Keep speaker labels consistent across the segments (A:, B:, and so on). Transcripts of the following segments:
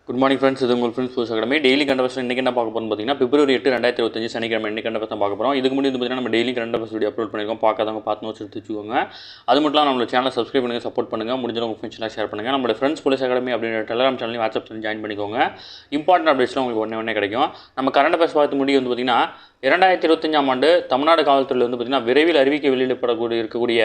A: Good morning friends. இது உங்கள் friends sports academy. Daily current affairs இன்றைக்கி என்ன பார்க்க போகிறோம்னு பார்த்தீங்கன்னா பிப்ரவரி 8 2025 சனிக்கிழமை இன்னைக்கு கரண்ட் அஃபேர்ஸ் தான் பார்க்க போகிறோம். இதுக்கு முன்னாடி பார்த்தீங்கன்னா நம்ம daily current affairs video upload பண்ணியிருக்கோம். பார்க்காதவங்க பார்த்து நோட்ஸ் எடுத்து வச்சுக்கோங்க. அது மட்டும் இல்லாமல் நம்மளோட சேனலை சப்ஸ்கிரைப் பண்ணுங்கள், சப்போர்ட் பண்ணுங்கள், முடிஞ்சவங்க உங்கள் ஃப்ரெண்ட்ஸ்லாம் ஷேர் பண்ணுங்கள். நம்மளோட ஃப்ரெண்ட்ஸ் போலீஸ் அகாடமி அப்படின்ற டெலிகிராம் சேனலையும் வாட்ஸ்அப் சேனல் ஜாயின் பண்ணிக்கோங்க. இம்பார்ட்டன்ட் அப்டேட்ஸ்லாம் உங்களுக்கு ஒன்றே கிடைக்கும். நம்ம கரண்ட் அஃபேர்ஸ் பார்த்து முடிவு வந்து பார்த்தீங்கன்னா 2025ஆம் ஆண்டு தமிழ்நாடு காவல்துறையில் வந்து பார்த்திங்கன்னா விரைவில் அறிவிக்க இருக்கக்கூடிய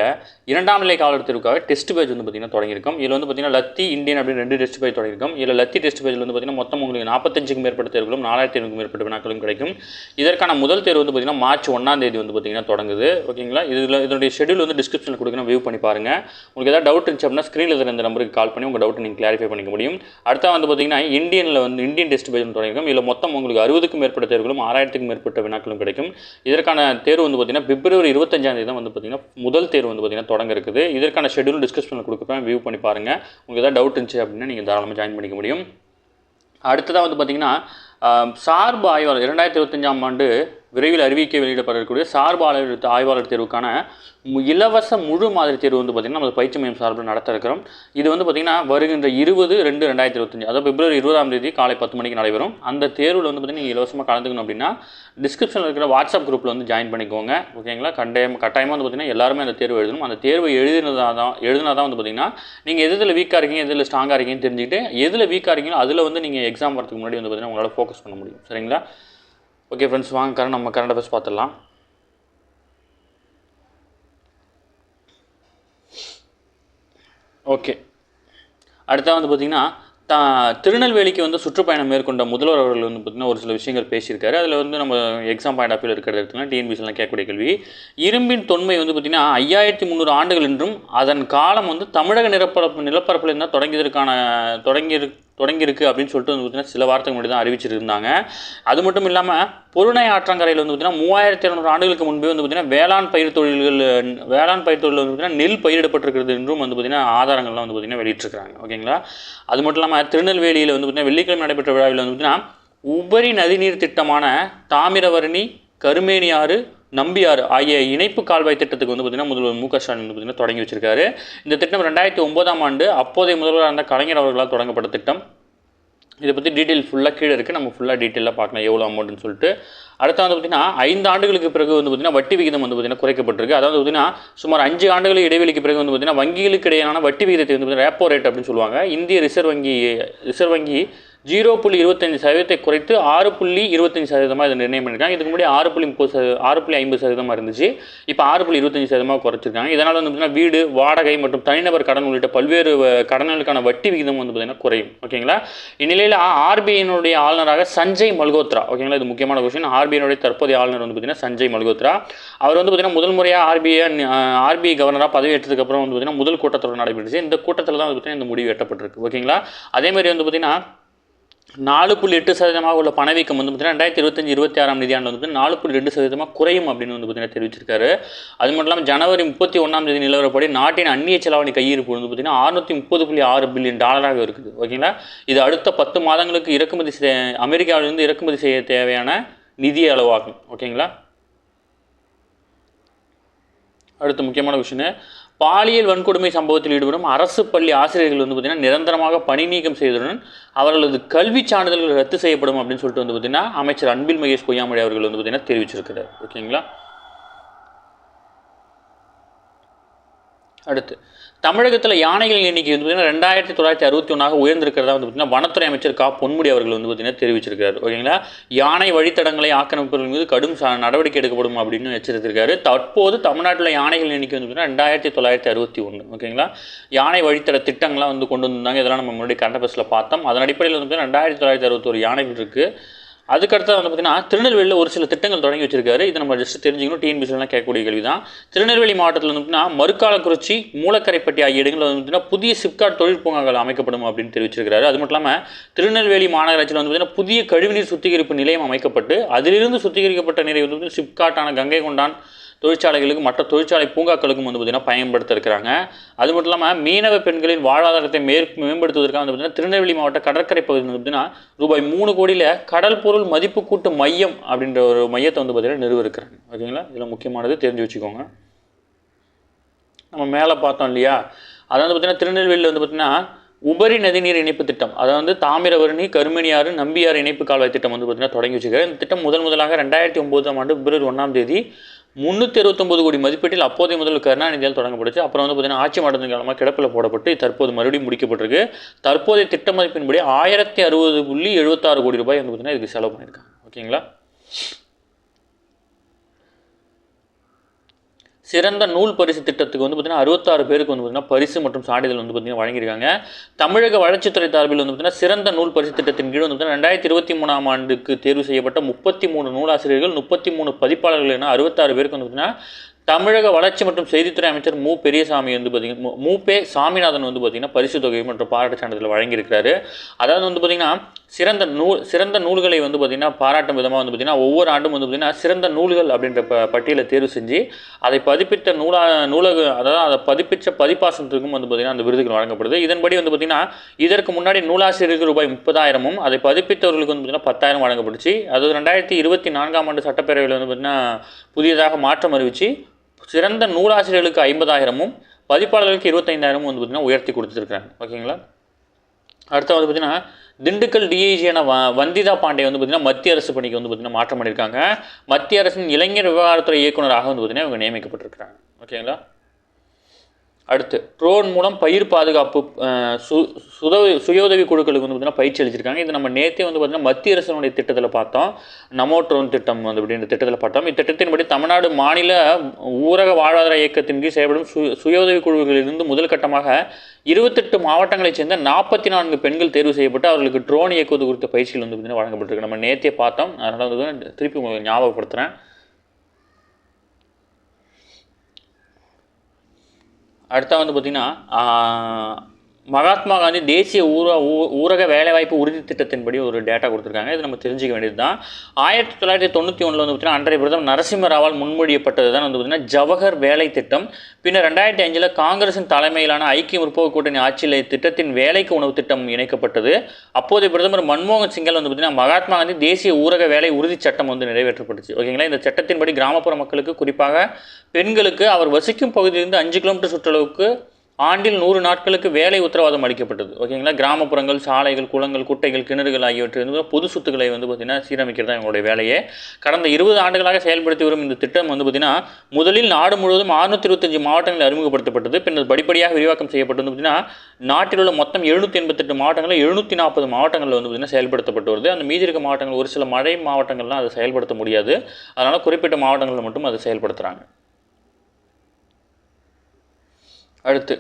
A: 2ஆம் நிலை காவலர் தேர்வுக்காக டெஸ்ட் பேஜ் வந்து பார்த்திங்கன்னா தொடங்கியிருக்கும். இதில் வந்து பார்த்திங்கன்னா லத்தி இந்தியன் அப்படின்னு 2 டெஸ்ட் பேஜ் தொடங்கியிருக்கும். இதில் லத்தி டெஸ்ட் பேஜில் வந்து பார்த்திங்கன்னா மொத்தம் உங்களுக்கு 45க்கும் மேற்பட்ட தேர்வுகளும் 4500க்கும் மேற்பட்ட வினாக்களும் கிடைக்கும். இதற்கான முதல் தேர்வு வந்து பார்த்திங்கன்னா மார்ச் 1ஆம் தேதி வந்து பார்த்திங்கன்னா தொடங்குது. ஓகேங்களா? இதனுடைய ஷெடியூல் வந்து டிஸ்கிரிப்ஷனில் கொடுக்கணும், வியூ பண்ணி பாருங்கள். உங்களுக்கு ஏதாவது டவுட் இருந்துச்சு அப்படின்னா ஸ்க்ரீனில் இருக்கிற இந்த நம்பருக்கு கால் பண்ணி உங்கள் டவுட்டை நீங்கள் கிளாரிஃபை பண்ணிக்க முடியும். அடுத்த வந்து பார்த்திங்கன்னா இந்தியன் டெஸ்ட் பேஜ் தொடங்கியிருக்கும். இதில் மொத்தம் உங்களுக்கு 60க்கும் மேற்பட்ட தேர்வுகளும் 6000க்கும் மேற்பட்ட வினாக்களும் கிடைக்கும். இதற்கான தேர்வு வந்து பார்த்தீங்கன்னா பிப்ரவரி 25ஆம் தேதி தான் வந்து பார்த்தீங்கன்னா முதல் தேர்வு வந்து பார்த்தீங்கன்னா தொடங்க இருக்குது. இதற்கான ஷெடியூல் டிஸ்கஷனில் கொடுக்குறேன், வியூ பண்ணி பாருங்கள். உங்களுக்கு ஏதாவது டவுட் இருந்துச்சு அப்படின்னா நீங்கள் தாராளமாக ஜாயின் பண்ணிக்க முடியும். அடுத்ததாக வந்து பார்த்தீங்கன்னா சார்பு ஆய்வாளர் 2025ஆம் ஆண்டு விரைவில் அறிவிக்க வெளியிடப்படக்கூடிய சார்பு ஆய்வாளர் தேர்வுக்கான இலவச முழு மாதிரி தேர்வு வந்து பார்த்திங்கன்னா நம்ம பயிற்சி மையம் சார்பில் நடத்த இருக்கிறோம். இது வந்து பார்த்திங்கன்னா வருகின்ற 20/2/2025 அதாவது பிப்ரவரி 20ஆம் தேதி காலை 10 மணிக்கு நடைபெறும். அந்த தேர்வில் வந்து பார்த்திங்கன்னா நீங்கள் இலவசமாக கலந்துக்கணும் அப்படின்னா டிஸ்கிரிப்ஷனில் இருக்கிற வாட்ஸ்அப் குரூப்பில் வந்து ஜாயின் பண்ணிக்கோங்க. ஓகேங்களா? கட்டாயமாக வந்து பார்த்திங்கன்னா எல்லாருமே அந்த தேர்வு எழுதணும். அந்த தேர்வை எழுதினா தான் வந்து பார்த்திங்கன்னா நீங்கள் எதில் வீக்காக இருக்கீங்க, எதில் ஸ்ட்ராங்காக இருக்கீங்கன்னு தெரிஞ்சுக்கிட்டு எதில் வீக்காக இருக்கீங்களோ அதில் வந்து நீங்கள் எக்ஸாம் வரதுக்கு முன்னாடி வந்து பார்த்திங்கன்னா உங்களால் ஃபோக்கஸ் பண்ண முடியும். சரிங்களா? ஓகே ஃப்ரெண்ட்ஸ், வாங்க நம்ம கரண்ட் அஃபேர்ஸ் பார்த்துடலாம். ஓகே, அடுத்தா வந்து பார்த்திங்கன்னா திருநெல்வேலிக்கு வந்து சுற்றுப்பயணம் மேற்கொண்ட முதல்வர் அவர்கள் வந்து பார்த்திங்கன்னா ஒரு சில விஷயங்கள் பேசியிருக்காரு. அதில் வந்து நம்ம எக்ஸாம் பாயிண்ட் ஆஃப் வியூ இருக்கிற இடத்துல டிஎன்பிசிலாம் கேட்கக்கூடிய கேள்வி. இரும்பின் தொன்மை வந்து பார்த்திங்கன்னா 5300 ஆண்டுகள் என்றும் அதன் காலம் வந்து தமிழக நிலப்பரப்பில் இருந்தால் தொடங்கியிருக்கு அப்படின்னு சொல்லிட்டு வந்து பார்த்திங்கன்னா சில வாரத்துக்கு முன்னாடி தான் அறிவிச்சிருந்தாங்க. அது மட்டும் இல்லாமல் பொருணை ஆற்றங்கரையில் வந்து பார்த்திங்கன்னா 3200 ஆண்டுகளுக்கு முன்பே வந்து பார்த்திங்கன்னா வேளாண் பயிர் தொழில்கள் வந்து பார்த்திங்கன்னா நெல் பயிரிடப்பட்டிருக்கிறது என்றும் வந்து பார்த்திங்கன்னா ஆதாரங்கள்லாம் வந்து பார்த்திங்கன்னா வெளியிட்டிருக்கிறாங்க. ஓகேங்களா? அது மட்டும் இல்லாமல் திருநெல்வேலியில் வந்து பார்த்திங்கன்னா வெள்ளிக்கிழமை நடைபெற்ற விழாவில் வந்து பார்த்திங்கன்னா உபரி நதிநீர் திட்டமான தாமிரவரணி, கருமேனி ஆறு, நம்பியாறு ஆகிய இணைப்பு கால்வாய் திட்டத்துக்கு வந்து பார்த்திங்கன்னா முதல்வர் மு க ஸ்டாலின் வந்து பார்த்திங்கன்னா தொடங்கி வச்சிருக்காரு. இந்த திட்டம் 2009ஆம் ஆண்டு அப்போதைய முதல்வராக இருந்த கலைஞர் அவர்களால் தொடங்கப்பட்ட திட்டம். இதை பற்றி டீட்டெயில் ஃபுல்லாக கீழே இருக்குது, நம்ம ஃபுல்லாக டீட்டெயிலாக பார்க்கலாம் எவ்வளோ அமௌண்ட்டுன்னு சொல்லிட்டு. அடுத்து வந்து பார்த்திங்கன்னா 5 ஆண்டுகளுக்கு பிறகு வந்து பார்த்திங்கன்னா வட்டி விகிதம் வந்து பார்த்திங்கன்னா குறைக்கப்பட்டிருக்கு. அதாவது பார்த்திங்கன்னா சுமார் 5 ஆண்டுகள் இடைவெளிக்கு பிறகு வந்து பார்த்திங்கன்னா வங்கிகளுக்கு இடையான வட்டி விகிதத்தை வந்து பார்த்திங்கன்னா ரேப்போ ரேட் அப்படின்னு சொல்லுவாங்க. இந்திய ரிசர்வ் வங்கி 0.25% குறைத்து 6.25% இதை நிர்ணயம் பண்ணியிருக்காங்க. இதுக்கு முன்னாடி 6.50% இருந்துச்சு. இப்போ 6.25% குறைச்சிருக்காங்க. இதனால் வந்து பார்த்திங்கன்னா வீடு, வாடகை மற்றும் தனிநபர் கடன் உள்ளிட்ட பல்வேறு கடன்களுக்கான வட்டி விகிதம் வந்து பார்த்திங்கன்னா குறையும். ஓகேங்களா? இந்நிலையில் ஆர்பிஐனுடைய ஆளுநராக சஞ்சய் மல்கோத்ரா, ஓகேங்களா, இது முக்கியமான கொஸ்டின். ஆர்பிஐனுடைய தற்போதைய ஆளுநர் வந்து பார்த்திங்கன்னா சஞ்சய் மல்கோத்ரா. அவர் வந்து பார்த்திங்கன்னா முதல் முறையாக ஆர்பிஐ கவர்னராக பதவியேற்றதுக்கப்புறம் வந்து பார்த்திங்கன்னா முதல் கூட்டத்தொடர் நடைபெற்றுச்சு. இந்த கூட்டத்தில் தான் வந்து பார்த்திங்கன்னா இந்த முடிவு எட்டப்பட்டிருக்கு. ஓகேங்களா? அதேமாதிரி வந்து பார்த்திங்கன்னா 4.8% உள்ள பணவீக்கம் வந்து பார்த்திங்கன்னா 2025-26ஆம் நிதியாண்டில் வந்து 4.2% குறையும் அப்படின்னு வந்து பார்த்திங்கன்னா தெரிவிச்சிருக்காரு. அது மட்டும் இல்லாமல் ஜனவரி 31ஆம் தேதி நிலவரப்படி நாட்டின் அந்நிய செலாவணி கையிருப்பு வந்து பார்த்திங்கன்னா $630.6 பில்லியன் இருக்குது. ஓகேங்களா? இது அடுத்த 10 மாதங்களுக்கு அமெரிக்காவிலிருந்து இறக்குமதி செய்ய தேவையான நிதி அளவாகும். ஓகேங்களா? அடுத்த முக்கியமான விஷயம், பாலியல் வன்கொடுமை சம்பவத்தில் ஈடுபடும் அரசு பள்ளி ஆசிரியர்கள் வந்து பார்த்திங்கன்னா நிரந்தரமாக பணி நீக்கம் செய்ததுடன் அவர்களது கல்வி சான்றிதழ்கள் ரத்து செய்யப்படும் அப்படின்னு சொல்லிட்டு வந்து பார்த்திங்கன்னா அமைச்சர் அன்பில் மகேஷ் பொய்யாமொழி அவர்கள் வந்து பார்த்திங்கன்னா தெரிவிச்சிருக்கிறார். ஓகேங்களா? அடுத்து தமிழகத்தில் யானைகள் எண்ணிக்கை வந்து பார்த்திங்கன்னா 2961 உயர்ந்திருக்கிறதா வந்து பார்த்திங்கன்னா வனத்துறை அமைச்சர் கா பொன்முடி அவர்கள் வந்து பார்த்திங்கன்னா தெரிவிச்சிருக்காரு. ஓகேங்களா? யானை வழித்தடங்களை ஆக்கிரமிப்பவர்கள் மீது கடும் நடவடிக்கை எடுக்கப்படும் அப்படின்னு எச்சரித்திருக்காரு. தற்போது தமிழ்நாட்டில் யானைகள் எண்ணிக்கை வந்து பார்த்திங்கன்னா 2961. ஓகேங்களா? யானை வழித்தட திட்டங்கள்லாம் வந்து கொண்டு வந்தாங்க. இதெல்லாம் நம்ம முன்னாடி கரண்ட் அஃபேர்ஸில் பார்த்தோம். அதன் அடிப்படையில் வந்து 2961 யானைகள் இருக்குது. அதுக்கடுத்து வந்து பார்த்திங்கன்னா திருநெல்வேலியில் ஒரு சில திட்டங்கள் தொடங்கி வச்சிருக்காரு. இதை நம்ம ஜஸ்ட் தெரிஞ்சுக்கணும். டிஎன்பிசிலாம் கேட்கக்கூடிய கேள்வி தான். திருநெல்வேலி மாவட்டத்தில் வந்து பார்த்திங்கன்னா மறுக்காலக்குறிச்சி, மூலக்கரைப்பட்டி ஆகிய இடங்களில் வந்து பார்த்திங்கன்னா புதிய சிப்காட் தொழில் பூங்காக்கள் அமைக்கப்படும் அப்படின்னு தெரிவிச்சிருக்காரு. அது மட்டும் இல்லாமல் திருநெல்வேலி மாநகராட்சியில் வந்து பார்த்திங்கன்னா புதிய கழிவுநீர் சுத்திகரிப்பு நிலையம் அமைக்கப்பட்டு அதிலிருந்து சுத்திகரிக்கப்பட்ட நீரை வந்து சிப்காட்டான கங்கை கொண்டான் தொழிற்சாலைகளுக்கு மற்ற தொழிற்சாலை பூங்காக்களுக்கும் வந்து பார்த்திங்கன்னா பயன்படுத்த இருக்கிறாங்க. அது மட்டும் இல்லாமல் மீனவ பெண்களின் வாழ்வாதாரத்தை மேம்படுத்துவதற்காக வந்து பார்த்திங்கன்னா திருநெல்வேலி மாவட்ட கடற்கரை பகுதியில் வந்து பார்த்திங்கன்னா ரூபாய் 3 கோடியில் கடல் பொருள் மதிப்பு கூட்டு மையம் அப்படின்ற ஒரு மையத்தை வந்து பார்த்திங்கன்னா நிறுவிருக்கிறாங்க. ஓகேங்களா? இதில் முக்கியமானது தெரிஞ்சு வச்சுக்கோங்க. நம்ம மேலே பார்த்தோம் இல்லையா, அதாவது பார்த்திங்கன்னா திருநெல்வேலியில் வந்து பார்த்திங்கன்னா உபரி நதிநீர் இணைப்பு திட்டம், அதாவது தாமிரபரணி கருமணியாறு நம்பியாறு இணைப்பு கால்வாய் திட்டம் வந்து பார்த்தீங்கன்னா தொடங்கி வச்சுருக்காரு. இந்த திட்டம் முதலாக 2009ஆம் ஆண்டு பிப்ரவரி 1ஆம் தேதி 369 கோடி மதிப்பீட்டில் அப்போதைய முதல்வர் கருணாநிதியால் தொடங்கப்பட்டுச்சு. அப்புறம் வந்து பார்த்தீங்கன்னா ஆட்சி மாற்றத்தின் காலமாக கிடப்பில் போடப்பட்டு தற்போது மறுபடியும் முடிக்கப்பட்டிருக்கு. தற்போதைய திட்ட மதிப்பின்படி 1060.76 கோடி ரூபாய் வந்து பார்த்தீங்கன்னா இதுக்கு செலவு பண்ணியிருக்காங்க. ஓகேங்களா. சிறந்த நூல் பரிசு திட்டத்துக்கு வந்து பார்த்தீங்கன்னா 66 பேருக்கு வந்து பார்த்தீங்கன்னா பரிசு மற்றும் சான்றிதழ் வந்து பார்த்தீங்கன்னா வழங்கியிருக்காங்க. தமிழக வளர்ச்சித்துறை சார்பில் வந்து பார்த்தீங்கன்னா சிறந்த நூல் பரிசு திட்டத்தின் கீழ் வந்து பார்த்தீங்கன்னா 2023ஆம் ஆண்டுக்கு தேர்வு செய்யப்பட்ட 33 நூலாசிரியர்கள் 33 பதிப்பாளர்கள் என 66 பேருக்கு வந்து பார்த்தீங்கன்னா தமிழக வளர்ச்சி மற்றும் செய்தித்துறை அமைச்சர் மு பெரியசாமி வந்து பார்த்தீங்கன்னா மு.பெ. சாமிநாதன் வந்து பார்த்தீங்கன்னா பரிசு தொகை மற்றும் பாராட்டு சான்றிதழ் வழங்கியிருக்கிறாரு. அதாவது வந்து பார்த்தீங்கன்னா சிறந்த நூல்களை வந்து பார்த்தீங்கன்னா பாராட்டும் விதமாக வந்து பார்த்தீங்கன்னா ஒவ்வொரு ஆண்டும் வந்து பார்த்தீங்கன்னா சிறந்த நூல்கள் அப்படின்ற பட்டியலை தேர்வு செஞ்சு அதை பதிப்பித்த அதாவது அதை பதிப்பித்த பதிப்பாசனத்துக்கும் வந்து பார்த்தீங்கன்னா அந்த விருதுகள் வழங்கப்படுது. இதன்படி வந்து பார்த்தீங்கன்னா இதற்கு முன்னாடி நூலாசிரியருக்கு ரூபாய் 30,000ம் அதை பதிப்பித்தவர்களுக்கு வந்து பார்த்தீங்கன்னா 10,000 வழங்கப்பட்டுச்சு. அது 2024ஆம் ஆண்டு சட்டப்பேரவையில் வந்து பார்த்தீங்கன்னா புதியதாக மாற்றம் அறிவிச்சு சிறந்த நூலாசிரியர்களுக்கு 50,000ம் பதிப்பாளர்களுக்கு 25,000ம் வந்து பார்த்தீங்கன்னா உயர்த்தி கொடுத்துருக்காங்க. ஓகேங்களா. அடுத்து வந்து பார்த்தீங்கன்னா திண்டுக்கல் டிஐஜியான வந்திதா பாண்டே வந்து பார்த்தீங்கன்னா மத்திய அரசு பணிக்கு வந்து பார்த்தீங்கன்னா மாற்றம் பண்ணியிருக்காங்க. மத்திய அரசின் இளைஞர் விவகாரத்துறை இயக்குநராக வந்து பார்த்தீங்கன்னா இவங்க நியமிக்கப்பட்டிருக்கிறாங்க. ஓகேங்களா. அடுத்து ட்ரோன் மூலம் பயிர் பாதுகாப்பு சுய உதவி குழுக்களுக்கு வந்து பார்த்தீங்கன்னா பயிற்சி அளிச்சிருக்காங்க. இது நம்ம நேற்றே வந்து பார்த்தீங்கன்னா மத்திய அரசினுடைய திட்டத்தில் பார்த்தோம். நமோ ட்ரோன் திட்டம் வந்து அப்படின்ற திட்டத்தில் பார்த்தோம். இத்திட்டத்தின்படி தமிழ்நாடு மாநில ஊரக வாழ்வாதார இயக்கத்தின் கீழ் செயல்படும் சுய உதவி குழுக்களிலிருந்து முதல் கட்டமாக 28 மாவட்டங்களைச் சேர்ந்த 44 பெண்கள் தேர்வு செய்யப்பட்டு அவர்களுக்கு ட்ரோன் இயக்குவது குறித்த பயிற்சிகள் வந்து பார்த்தீங்கன்னா வழங்கப்பட்டிருக்கு. நம்ம நேற்றே பார்த்தோம். அதனால் வந்து திருப்பி உங்களுக்கு ஞாபகப்படுத்துகிறேன். அடுத்த வந்து பார்த்திங்கன்னா மகாத்மா காந்தி தேசிய ஊரக வேலைவாய்ப்பு உறுதி திட்டத்தின்படி ஒரு டேட்டா கொடுத்துருக்காங்க. இது நம்ம தெரிஞ்சிக்க வேண்டியது தான். 1991 வந்து பார்த்திங்கன்னா அன்றைய பிரதமர் நரசிம்மராவால் முன்மொழியப்பட்டது தான் வந்து பார்த்திங்கன்னா ஜவஹர் வேலை திட்டம். பின்னர் 2005 காங்கிரசின் தலைமையிலான ஐக்கிய முற்போக்கு கூட்டணி ஆட்சியில் திட்டத்தின் வேலைக்கு உணவு திட்டம் இணைக்கப்பட்டது. அப்போதைய பிரதமர் மன்மோகன் சிங்கால் வந்து பார்த்திங்கன்னா மகாத்மா காந்தி தேசிய ஊரக வேலை உறுதி சட்டம் வந்து நிறைவேற்றப்பட்டுச்சு. ஓகேங்களா. இந்த சட்டத்தின்படி கிராமப்புற மக்களுக்கு குறிப்பாக பெண்களுக்கு அவர் வசிக்கும் பகுதியிலிருந்து 5 கிலோமீட்டர் சுற்றளவுக்கு ஆண்டில் 100 நாட்களுக்கு வேலை உத்தரவாதம் அளிக்கப்பட்டது. ஓகேங்களா. கிராமப்புறங்கள் சாலைகள் குளங்கள் குட்டைகள் கிணறுகள் ஆகியவற்றை வந்து பொது சொத்துக்களை வந்து பார்த்திங்கன்னா சீரமைக்கிறது தான் எங்களுடைய வேலையே. கடந்த 20 ஆண்டுகளாக செயல்படுத்தி வரும் இந்த திட்டம் வந்து பார்த்திங்கன்னா முதலில் நாடு முழுவதும் 625 மாவட்டங்களில் அறிமுகப்படுத்தப்பட்டது. பின்னர் படிப்படியாக விரிவாக்கம் செய்யப்பட்டு வந்து பார்த்திங்கன்னா நாட்டில் உள்ள மொத்தம் 788 மாவட்டங்களில் 740 மாவட்டங்களில் வந்து பார்த்திங்கன்னா செயல்படுத்தப்பட்டு வருது. அந்த மீதி இருக்க மாவட்டங்கள் ஒரு சில மழை மாவட்டங்கள்லாம் அதை செயல்படுத்த முடியாது. அதனால் குறிப்பிட்ட மாவட்டங்களில் மட்டும் அதை செயல்படுத்துகிறாங்க. அடுத்து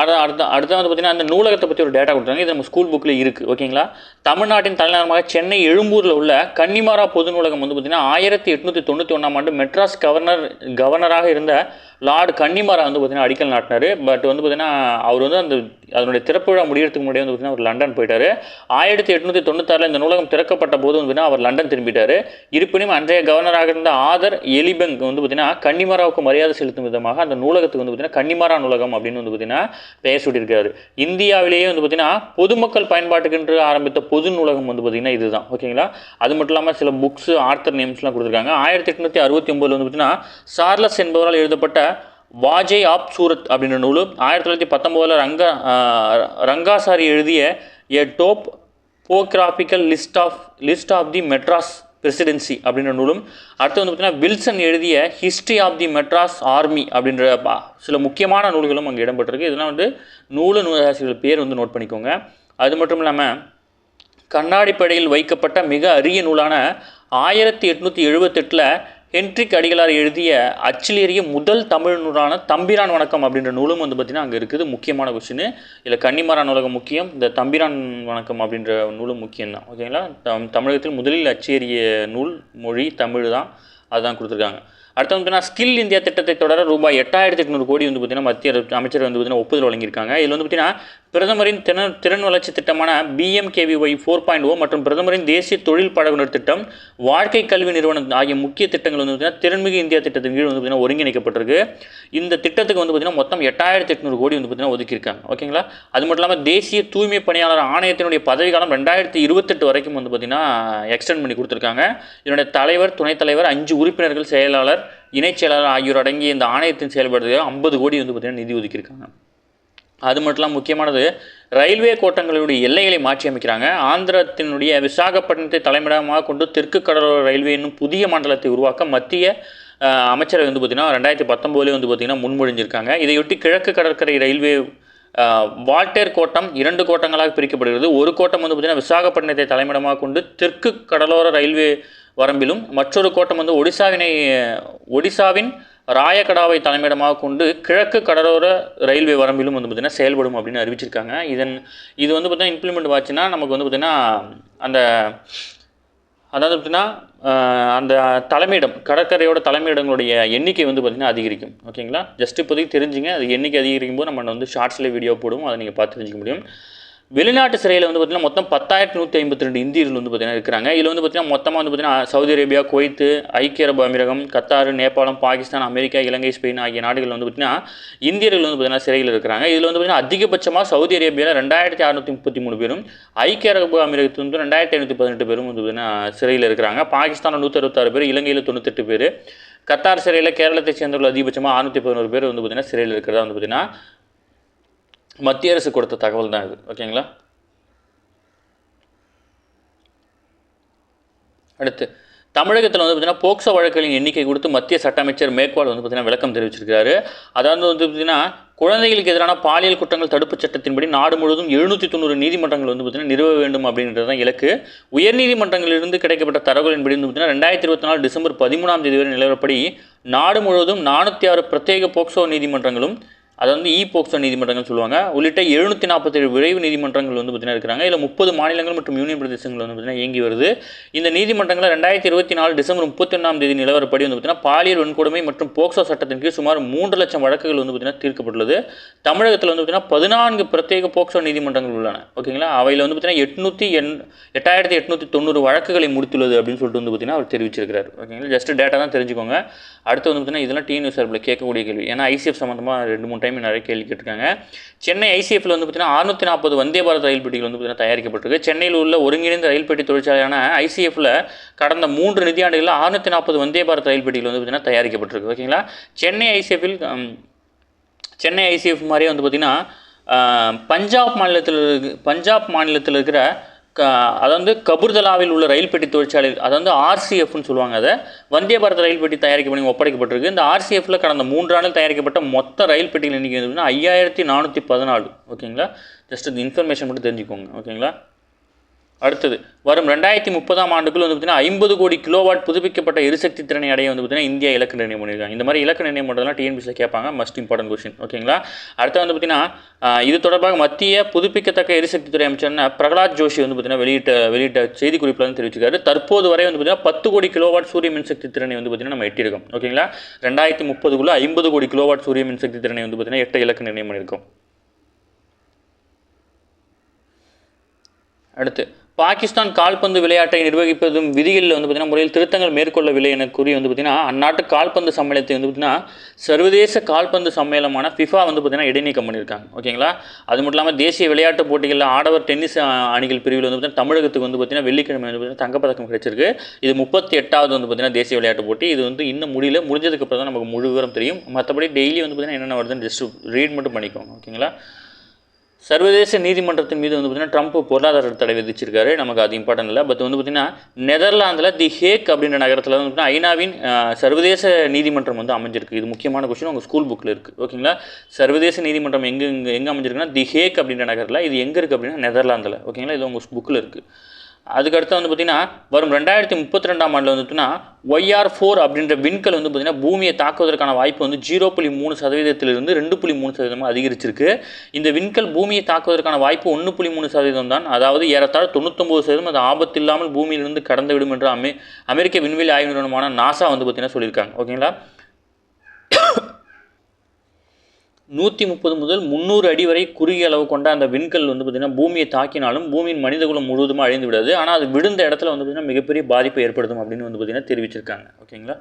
A: வந்து பார்த்திங்கன்னா அந்த நூலகத்தை பற்றி ஒரு டேட்டா கொடுத்தாங்க. இது நம்ம ஸ்கூல் புக்கில் இருக்குது. ஓகேங்களா. தமிழ்நாட்டின் தலைநகரமாக சென்னை எழும்பூரில் உள்ள கன்னிமாரா பொது நூலகம் வந்து பார்த்திங்கன்னா 1891ஆம் ஆண்டு மெட்ராஸ் கவர்னராக இருந்த லார்டு கன்னிமாரா வந்து பார்த்திங்கன்னா அடிக்கல் நாட்டினார். பட் வந்து பார்த்திங்கன்னா அவர் வந்து அதனுடைய திறப்பு விழா முடியறதுக்கு முன்னாடி வந்து பார்த்திங்கன்னா அவர் லண்டன் போயிட்டார். 1896 இந்த நூலகம் திறக்கப்பட்ட போது வந்து பார்த்திங்கன்னா அவர் லண்டன் திரும்பிட்டார். இருப்பினும் அன்றைய கவர்னராக இருந்த ஆதர் எலிபெங் வந்து பார்த்திங்கன்னா கன்னிமாராவுக்கு மரியாதை செலுத்தும் விதமாக அந்த நூலகத்துக்கு வந்து பார்த்திங்கன்னா கன்னிமாரா நூலகம் அப்படின்னு வந்து பார்த்திங்கன்னா பெயர் சூட்டியிருக்காரு. இந்தியாவிலேயே வந்து பார்த்திங்கன்னா பொதுமக்கள் பயன்பாட்டுக்கென்று ஆரம்பித்த பொது நூலகம் வந்து பார்த்திங்கன்னா இதுதான். ஓகேங்களா. அது மட்டும் இல்லாமல் சில புக்ஸு ஆர்த்தர் நேம்ஸ்லாம் கொடுத்துருக்காங்க. 1869 வந்து பார்த்திங்கன்னா சார்லஸ் என்பவரால் எழுதப்பட்ட வாஜை ஆப் சூரத் அப்படின்ற நூல், 1919 ரங்காசாரி எழுதிய a topographical list of the Madras presidency அப்படின்ற நூலும், அடுத்து வந்து பார்த்திங்கன்னா வில்சன் எழுதிய history of the Madras army அப்படின்ற சில முக்கியமான நூல்களும் அங்கே இடம்பெற்றிருக்கு. இதெல்லாம் வந்து நூலாசிரியர்கள் பேர் வந்து நோட் பண்ணிக்கோங்க. அது மட்டும் இல்லாமல் கண்ணாடிப்படையில் வைக்கப்பட்ட மிக அரிய நூலான 1878 ஹென்ட்ரிக் அடிகளார் எழுதிய அச்சிலேறிய முதல் தமிழ் நூலான தம்பிரான் வணக்கம் அப்படின்ற நூலும் வந்து பார்த்திங்கன்னா அங்கே இருக்குது. முக்கியமான கொஸ்டின். இதில் கன்னிமாரா நூலகம் முக்கியம், இந்த தம்பிரான் வணக்கம் அப்படின்ற நூலும் முக்கியம்தான். ஓகேங்களா. தமிழகத்தில் முதலில் அச்சேறிய நூல் மொழி தமிழ் தான், அதுதான் கொடுத்துருக்காங்க. அடுத்து வந்து ஸ்கில் இந்தியா திட்டத்தை தொடர ரூபாய் 8800 கோடி வந்து பார்த்திங்கன்னா மத்திய அமைச்சர் வந்து பார்த்திங்கன்னா ஒப்புதல் வழங்கியிருக்காங்க. இதில் வந்து பார்த்திங்கன்னா பிரதமரின் திறன் வளர்ச்சி திட்டமான BMKVY 4.0 மற்றும் பிரதமரின் தேசிய தொழில் பழகுனர் திட்டம், வாழ்க்கை கல்வி நிறுவனம் ஆகிய முக்கிய திட்டங்கள் வந்து பார்த்திங்கன்னா திறன்மிகு இந்தியா திட்டத்தின் கீழ் வந்து பார்த்திங்கன்னா ஒருங்கிணைக்கப்பட்டிருக்கு. இந்த திட்டத்துக்கு வந்து பார்த்திங்கன்னா மொத்தம் 8800 கோடி வந்து பார்த்திங்கன்னா ஒதுக்கியிருக்காங்க. ஓகேங்களா. அது மட்டும் இல்லாமல் தேசிய தூய்மை பணியாளர் ஆணையத்தினுடைய பதவிக்காலம் 2028 வரைக்கும் வந்து பார்த்திங்கன்னா எக்ஸ்டெண்ட் பண்ணி கொடுத்துருக்காங்க. இதனுடைய தலைவர், துணைத் தலைவர், 5 உறுப்பினர்கள், செயலாளர், இணைச் செயலாளர் ஆகியோர் அடங்கிய இந்த ஆணையத்தின் செயல்பாடுகள் 50 கோடி வந்து பார்த்திங்கன்னா நிதி ஒதுக்கியிருக்காங்க. அது மட்டும் இல்லாமல் முக்கியமானது ரயில்வே கோட்டங்களுடைய எல்லைகளை மாற்றி அமைக்கிறாங்க. ஆந்திரத்தினுடைய விசாகப்பட்டினத்தை தலைமையிடமாக கொண்டு தெற்கு கடலோர ரயில்வே என்னும் புதிய மண்டலத்தை உருவாக்க மத்திய அமைச்சரவை வந்து பார்த்திங்கன்னா 2019 வந்து பார்த்திங்கன்னா முன்மொழிஞ்சிருக்காங்க. இதையொட்டி கிழக்கு கடற்கரை ரயில்வே வால்டேர் கோட்டம் 2 கோட்டங்களாக பிரிக்கப்படுகிறது. ஒரு கோட்டம் வந்து பார்த்திங்கன்னா விசாகப்பட்டினத்தை தலைமையிடமாக கொண்டு தெற்கு கடலோர ரயில்வே வரம்பிலும், மற்றொரு கோட்டம் வந்து ஒடிசாவின் ராயகடாவை தலைமையிடமாக கொண்டு கிழக்கு கடலோர ரயில்வே வரம்பிலும் வந்து பார்த்திங்கன்னா செயல்படும் அப்படின்னு அறிவிச்சிருக்காங்க. இது வந்து பார்த்திங்கன்னா இம்ப்ளிமெண்ட் ஆச்சுன்னா நமக்கு வந்து பார்த்திங்கன்னா அதாவது பார்த்திங்கன்னா அந்த தலைமையிடம் கடற்கரையோட தலைமையிடங்களுடைய எண்ணிக்கை வந்து பார்த்திங்கன்னா அதிகரிக்கும். ஓகேங்களா, ஜஸ்ட் இப்போதைக்கு தெரிஞ்சுங்க. அது எண்ணிக்கை அதிகரிக்கும் போது நம்ம வந்து ஷார்ட்ஸில் வீடியோ போடுவோம், அதை நீங்கள் பார்த்து தெரிஞ்சிக்க முடியும். வெளிநாட்டு சிறையில் வந்து பார்த்திங்கன்னா மொத்தம் 10,152 இந்தியர்கள் வந்து பார்த்திங்கன்னா இருக்கிறாங்க. இதில் வந்து பார்த்திங்கன்னா மொத்தமாக வந்து பார்த்திங்கன்னா சவுதி அரேபியா, குவைத்து, ஐக்கிய அரபு அமீரகம், கத்தார், நேபாளம், பாகிஸ்தான், அமெரிக்கா, இலங்கை, ஸ்பெயின் ஆகிய நாடுகள் வந்து பார்த்திங்கன்னா இந்தியர்கள் வந்து பார்த்திங்கன்னா சிறையில் இருக்கிறாங்க. இதில் வந்து பார்த்திங்கன்னா அதிகபட்சமாக சவுதி அரேபியாவில் 2,633 பேரும், ஐக்கிய அரபு அமீரகத்தில் வந்து 2,518 பேரும் வந்து பார்த்திங்கன்னா சிறையில் இருக்கிறாங்க. பாகிஸ்தானில் 166 பேர், இலங்கையில் 98 பேர், கத்தார் சிறையில் கேரளத்தை சேர்ந்தவர்கள் அதிகபட்சமாக 611 பேர் வந்து பார்த்திங்கன்னா சிறையில் இருக்கிறதா வந்து பார்த்திங்கன்னா மத்திய அரசு கொடுத்த தகவல் தான் இது. ஓகேங்களா, அடுத்து தமிழகத்தில் வந்து பார்த்திங்கன்னா போக்சோ வழக்குகளின் எண்ணிக்கை கொடுத்து மத்திய சட்ட அமைச்சர் மேக்வால் வந்து பார்த்திங்கன்னா விளக்கம் தெரிவிச்சிருக்காரு. அதாவது வந்து பார்த்திங்கன்னா குழந்தைகளுக்கு எதிரான பாலியல் குற்றங்கள் தடுப்புச் சட்டத்தின்படி நாடு முழுவதும் 790 நீதிமன்றங்கள் வந்து பார்த்திங்கன்னா நிறுவ வேண்டும் அப்படின்றது தான் இலக்கு. உயர்நீதிமன்றங்களிலிருந்து கிடைக்கப்பட்ட தரவுகளின்படி வந்து பார்த்திங்கன்னா 2024 டிசம்பர் 13 வரை நிலவரப்படி நாடு முழுவதும் 406 பிரத்யேக போக்சோ நீதிமன்றங்களும், அது வந்து போக்சோ நீதிமன்றங்கள் சொல்லுவாங்க, உள்ளிட்ட 747 விரைவு நீதிமன்றங்கள் வந்து பார்த்திங்கன்னா இருக்கிறாங்க. இதில் 30 மாநிலங்கள் மற்றும் யூனியன் பிரதேசங்கள் வந்து பார்த்திங்கன்னா இயங்கி வருது. இந்த நீதிமன்றங்களை 2024 டிசம்பர் 31 நிலவரப்படி வந்து பார்த்திங்கன்னா பாலியல் வன்கொடுமை மற்றும் போக்சோ சட்டத்தின் கீழ் சுமார் 3 லட்சம் வழக்குகள் வந்து பார்த்திங்கன்னா தீர்க்கப்பட்டுள்ளது. தமிழகத்தில் வந்து பார்த்திங்கன்னா 14 பிரத்யேக போக்சோ நீதிமன்றங்கள் உள்ளன. ஓகேங்களா, அவையில் வந்து பார்த்திங்கன்னா 8,890 வழக்குகளை முடித்துள்ளது அப்படின்னு சொல்லிட்டு வந்து பார்த்திங்கன்னா அவர் தெரிவிச்சிருக்கிறார். ஓகேங்களா, ஜஸ்ட் டேட்டா தான் தெரிஞ்சுக்கோங்க. அடுத்து வந்து பார்த்திங்கன்னா இதெல்லாம் டிஎன்யூஎஸ் சார்பில் கேட்கக்கூடிய கேள்வி, ஏன்னா ஐசிஎஃப் சம்மந்தமாக 2-3 டைம் நிறைய கேள்வி கேட்டிருக்காங்க. சென்னை ஐசிஎஃப்ல வந்து பார்த்திங்கன்னா 640 வந்தே பாரத் ரயில் பெட்டிகள் வந்து பார்த்திங்கன்னா தயாரிக்கப்பட்டிருக்கு. சென்னையில் உள்ள ஒருங்கிணைந்த ரயில் பெட்டி தொழிற்சாலையான ஐசிஎஃப்ல கடந்த 3 நிதியாண்டுகளில் 640 வந்தே பாரத் ரயில் பெட்டிகள் வந்து பார்த்திங்கன்னா தயாரிக்கப்பட்டிருக்கு. ஓகேங்களா, சென்னை ஐசிஎஃப் மாதிரியே வந்து பார்த்திங்கன்னா பஞ்சாப் மாநிலத்தில் இருக்கிற அதாவது கபூர்தலாவில் உள்ள ரயில் பெட்டி தொழிற்சாலை, அதாவது ஆர்சிஎஃப்னு சொல்லுவாங்க, அதை வந்தே பாரத் ரயில் பெட்டி தயாரிக்கப்படி ஒப்படைக்கப்பட்டிருக்கு. இந்த ஆர்சிஎஃப்ல கடந்த 3 ஆண்டுகள் தயாரிக்கப்பட்ட மொத்த ரயில் பெட்டிகள் எண்ணிக்கை வந்து 5,414. ஓகேங்களா, ஜஸ்ட் இந்த இன்ஃபர்மேஷன் மட்டும் தெரிஞ்சுக்கோங்க. ஓகேங்களா, அடுத்தது வரும் 2030 ஆண்டுக்குள் வந்து பார்த்திங்கன்னா 50 கோடி கிலோவாட் புதுப்பிக்கப்பட்ட எரிசக்தி திறனை அடைய வந்து பார்த்திங்கன்னா இந்தியா இலக்கு நிர்ணயம் பண்ணியிருக்காங்க. இந்த மாதிரி இலக்கு நிர்ணயம் பண்ணுறதுலாம் டிஎன்பிசியில் கேட்பாங்க, மஸ்ட் இம்பார்ட்டன்ட் கொஸ்டின். ஓகேங்களா, அடுத்து வந்து பார்த்திங்கன்னா இது தொடர்பாக மத்திய புதுப்பிக்கத்தக்க எரிசக்தி துறை அமைச்சர்னா பிரகலாத் ஜோஷி வந்து பார்த்திங்கன்னா வெளியிட்ட செய்திக்குறிப்பில் வந்து தெரிவிச்சிருக்காரு. தற்போது வரை வந்து பார்த்திங்கன்னா 10 கோடி கிலோவாட் சூரிய மின்சக்தி திறனை வந்து பார்த்திங்கன்னா நம்ம எட்டியிருக்கோம். ஓகேங்களா, 2030 50 கோடி கிலோவாட் சூரிய மின்சக்தி திறனை வந்து பார்த்திங்கன்னா 8 இலக்கு நிர்ணயம் பண்ணியிருக்கோம். அடுத்து பாகிஸ்தான் கால்பந்து விளையாட்டை நிர்வகிப்பதும் விதிகளில் வந்து பார்த்திங்கன்னா முறையில் திருத்தங்கள் மேற்கொள்ளவில்லை என கூறி வந்து பார்த்திங்கன்னா அந்நாட்டு கால்பந்து சம்மேளனத்தை வந்து பார்த்திங்கன்னா சர்வதேச கால்பந்து சம்மேளனமான ஃபிஃபா வந்து பார்த்திங்கன்னா இடைநீக்கம் பண்ணியிருக்காங்க. ஓகேங்களா, அது மட்டும் இல்லாமல் தேசிய விளையாட்டு போட்டிகளில் ஆடவர் டென்னிஸ் அணிகள் பிரிவில் வந்து பார்த்திங்கன்னா தமிழகத்துக்கு வந்து பார்த்திங்கன்னா வெள்ளிக்கிழமை வந்து பார்த்திங்கன்னா தங்கப்பதக்கம் கிடைச்சிருக்கு. இது 38வது வந்து பார்த்திங்கன்னா தேசிய விளையாட்டு போட்டி. இது வந்து இன்னும் முடிஞ்சதுக்கு அப்புறம் தான் நமக்கு முழு விவரம் தெரியும். மற்றபடி டெய்லி வந்து பார்த்திங்கன்னா என்னென்ன வருதுன்னு ஜஸ்ட் ரீட் மட்டும் பண்ணிக்கோங்க. ஓகேங்களா, சர்வதேச நீதிமன்றத்தின் மீது வந்து பார்த்திங்கன்னா ட்ரம்ப் பொருளாதார தடை விதிச்சிருக்காரு. நமக்கு அது இம்பார்ட்டன் இல்லை. பட் வந்து பார்த்திங்கன்னா நெதர்லாந்தில் தி ஹேக் அப்படின்ற நகரத்தில் வந்து பார்த்திங்கன்னா ஐநாவின் சர்வதேச நீதிமன்றம் வந்து அமைஞ்சிருக்கு. இது முக்கியமான கொஸ்டின், உங்கள் ஸ்கூல் புக்கில் இருக்குது. ஓகேங்களா, சர்வதேச நீதிமன்றம் எங்கே அமைஞ்சிருக்குன்னா தி ஹேக் அப்படின்ற நகரில். இது எங்கே இருக்குது அப்படின்னா நெதர்லாந்தில். ஓகேங்களா, இது உங்கள் புக்கில் இருக்குது. அதுக்கடுத்து வந்து பார்த்திங்கன்னா வரும் 2032 ஆண்டில் வந்துட்டுன்னா YR4 அப்படின்ற விண்கல் வந்து பார்த்திங்கன்னா பூமியை தாக்குவதற்கான வாய்ப்பு வந்து 0.3% 2.3% அதிகரிச்சிருக்கு. இந்த விண்கல் பூமியை தாக்குவதற்கான வாய்ப்பு 1.3% தான். அதாவது ஏறத்தாழ 99% அது ஆபத்து இல்லாமல் பூமியிலிருந்து கடந்து விடும் என்று அமெரிக்க விண்வெளி ஆய்வு நிறுவனமான நாசா வந்து பார்த்திங்கன்னா சொல்லியிருக்காங்க. ஓகேங்களா, 130 முதல் 300 அடி வரை குறுகிய அளவு கொண்ட அந்த விண்கல் வந்து பார்த்திங்கன்னா பூமியை தாக்கினாலும் பூமியின் மனிதகுலம் முழுவதுமாக அழிந்து விடாது. ஆனால் அது விழுந்த இடத்துல வந்து பார்த்திங்கன்னா மிகப்பெரிய பாதிப்பை ஏற்படுத்தும் அப்படின்னு வந்து பார்த்திங்கன்னா தெரிவிச்சிருக்காங்க. ஓகேங்களா,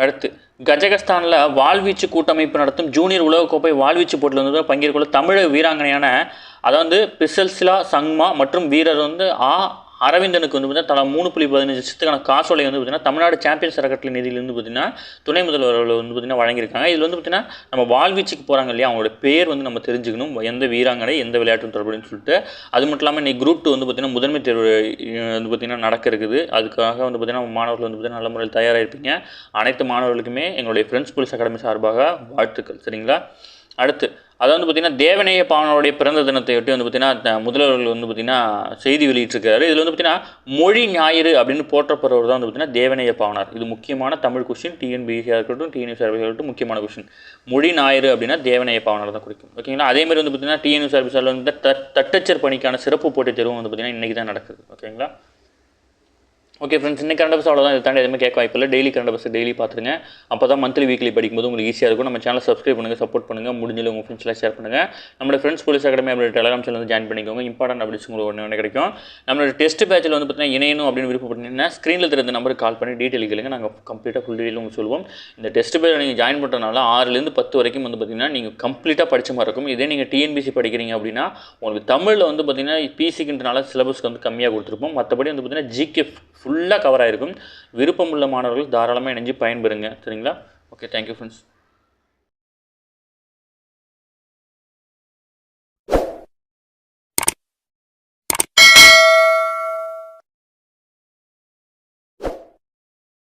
A: அடுத்து கஜகஸ்தானில் வாள்வீச்சு கூட்டமைப்பு நடத்தும் ஜூனியர் உலகக்கோப்பை வாள்வீச்சு போட்டியில் வந்து பங்கேற்கொள்ள தமிழக வீராங்கனையான அதாவது பிசல்சிலா சங்மா மற்றும் வீரர் வந்து அரவிந்தனுக்கு வந்து பார்த்தீங்கன்னா தலா 3.15 காசோலை வந்து பார்த்தீங்கன்னா தமிழ்நாடு சாம்பியன்ஸ் அறக்கட்டளை நிதியிலிருந்து பார்த்தீங்கன்னா துணை முதல்வர் வந்து பார்த்தீங்கன்னா வழங்கியிருக்காங்க. இதில் வந்து பார்த்தீங்கன்னா நம்ம வாழ்வீச்சுக்கு போகிறாங்க இல்லையா, அவங்களோட பேர் வந்து நம்ம தெரிஞ்சுக்கணும், எந்த வீராங்கனை எந்த விளையாட்டு தொடர்புன்னு சொல்லிட்டு. அது மட்டும் இல்லாமல் இன்னைக்கு குரூப் 2 வந்து பார்த்தீங்கன்னா முதன்மை தேர்வு வந்து பார்த்தீங்கன்னா நடக்க இருக்குது. அதுக்காக வந்து பார்த்தீங்கன்னா மாணவர்கள் வந்து பார்த்தீங்கன்னா நல்ல முறையில் தயாராக இருப்பீங்க. அனைத்து மாணவர்களுக்குமே எங்களுடைய ஃப்ரெண்ட்ஸ் போலீஸ் அகாடமி சார்பாக வாழ்த்துக்கள். சரிங்களா? அடுத்து அது வந்து பார்த்திங்கன்னா தேவநேய பாவனருடைய பிறந்த தினத்தையொட்டி வந்து பார்த்திங்கன்னா முதல்வர்கள் வந்து பார்த்திங்கன்னா செய்தி வெளியிட்டிருக்காரு. இதில் வந்து பார்த்திங்கன்னா மொழி ஞாயிறு அப்படின்னு போற்றப்படுறவர் தான் வந்து பார்த்திங்கன்னா தேவநேய பாவனார். இது முக்கியமான தமிழ் கொஸ்டின், டிஎன்பிசியாக இருக்கட்டும் டிஎன்யூஎஸ்ஆர்பியாக இருக்கட்டும் முக்கியமான கொஸ்டின். மொழி ஞாயிறு அப்படின்னா தேவநேய பாவனார் தான் குறிக்கும். ஓகேங்களா? அதேமாதிரி வந்து பார்த்திங்கன்னா டிஎன்யூஎஸ்ஆர்பிஸில் வந்து தட்டச்சர் பணிக்கான சிறப்பு போட்டித் தேர்வும் வந்து பார்த்திங்கன்னா இன்றைக்கி தான் நடக்குது. ஓகேங்களா? ஓகே ஃப்ரெண்ட்ஸ், இன்னைக்கு கரண்ட் அஃபேர்ஸ் அவ்வளோதான். இது தாண்டி எதுவுமே கேட்க வாய்ப்பில்லை. டெய்லி கரண்ட் அஃபேர்ஸ் டெய்லி பார்த்துருங்க. அப்போ தான் மந்த்லி வீக்லி படிக்கும்போது உங்களுக்கு ஈஸியாக இருக்கும். நம்ம சேனல் சப்ஸ்கிரைப் பண்ணுங்கள், சப்போர்ட் பண்ணுங்கள், முடிஞ்சல உங்கள் ஃப்ரெண்ட்ஸ்லாம் ஷேர் பண்ணுங்கள். நம்மளோட ஃப்ரெண்ட்ஸ் போலீஸ் அகாடமி அப்படி டெலிகிராம் சேனல் வந்து ஜாயின் பண்ணிக்கோங்க. இம்பார்ட்டன்ட் அப்டேட்ஸ் உங்களுக்கு ஒன்று கிடைக்கும். நம்மளோட டெஸ்ட் பேட்சில் வந்து பார்த்தீங்கன்னா இணையணும் அப்படின்னு விருப்பப்பட்டீங்கன்னா ஸ்க்ரீனில் தெரிந்த நம்பருக்கு கால் பண்ணி டீட்டெயில் கேளுங்க. நாங்கள் கம்ப்ளீட்டாக ஃபுல் டீட்டெயில் உங்களுக்கு சொல்லுவோம். இந்த டெஸ்ட் பேட்சில் நீங்கள் ஜாயின் பண்ணுறதுனால 6லேருந்து 10 வரைக்கும் வந்து பார்த்தீங்கன்னா நீங்கள் கம்ப்ளீட்டாக படித்த மாதிரி இருக்கும். இதே நீங்கள் டிஎன்பிசி படிக்கிறீங்க அப்படின்னா உங்களுக்கு தமிழில் வந்து பார்த்தீங்கன்னா பிசிக்குன்றனால சிலபஸ்க்கு வந்து கம்மியாக கொடுத்துருப்போம். மற்றபடி வந்து பார்த்தீங்கன்னா ஜிகே ஃபுல்லாக கவர் ஆகிருக்கும். விருப்பமுள்ள மாணவர்கள் தாராளமாக இணைஞ்சு பயன்பெறுங்க. சரிங்களா? Okay, thank you friends.